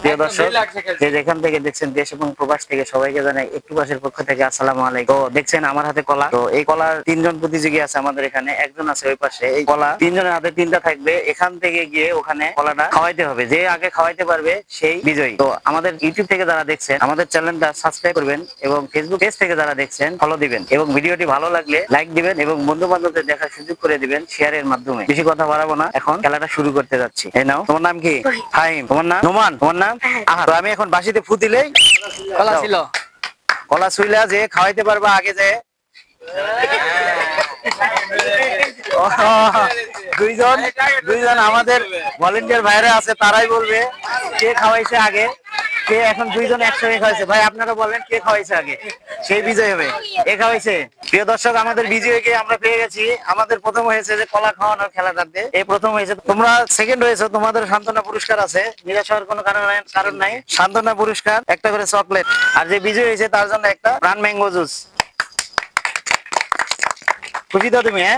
প্রিয় দর্শক, যে যেখান থেকে দেখছেন দেশ এবং প্রবাস থেকে সবাইকে জানাই একটুবাসের পক্ষ থেকে আসসালামু আলাইকুম। তো দেখছেন আমার হাতে কলা, তো এই কলার তিনজন প্রতিযোগী আছে আমাদের এখানে, একজন আছে ওই পাশে। এই কলা তিনজনের হাতে তিনটা থাকবে, এখান থেকে গিয়ে ওখানে কলাটা খাওয়াইতে হবে, যে আগে খাওয়াইতে পারবে সেই বিজয়ী। তো আমাদের ইউটিউব থেকে যারা দেখছেন আমাদের চ্যানেলটা সাবস্ক্রাইব করবেন এবং ফেসবুক পেজ থেকে যারা দেখছেন ফলো দিবেন এবং ভিডিওটি ভালো লাগলে লাইক দিবেন এবং বন্ধু বান্ধবদের দেখার সুযোগ করে দিবেন শেয়ারের মাধ্যমে। বেশি কথা বাড়াবো না, এখন খেলাটা শুরু করতে যাচ্ছি। এই নাও, তোমার নাম কি? ফাহিম। তোমার নাম? নোমান। তোমার নাম? আহার। তো আমি এখন বাঁশিতে ফু দিলেই কলা ছিল, কলা সুইলা যে খাওয়াইতে পারবা আগে যে দুইজন দুইজন আমাদের ভলেন্টিয়ার ভাইরা আছে, তারাই বলবে কে খাওয়াইছে আগে, কে এখন দুইজন একসঙ্গে খাওয়াইছে। ভাই আপনারা বলেন কে খাওয়াইছে আগে, সেই বিজয় হবে। এ খাওয়াইছে। প্রিয় দর্শক, আমাদের বিজয়ীকে আমরা পেয়ে গেছি। আমাদের প্রথম হয়েছে যে কলা খাওয়ানোর খেলাটাতে, এই প্রথম হয়েছে। তোমরা সেকেন্ড হয়েছে, তোমাদের সান্ত্বনা পুরস্কার আছে, নিরাশ হওয়ার কোনো কারণ নাই। সান্ত্বনা পুরস্কার একটা করে চকলেট, আর যে বিজয় হয়েছে তার জন্য একটা প্রাণ ম্যাঙ্গো জুস। খুশি তো তুমি? হ্যাঁ,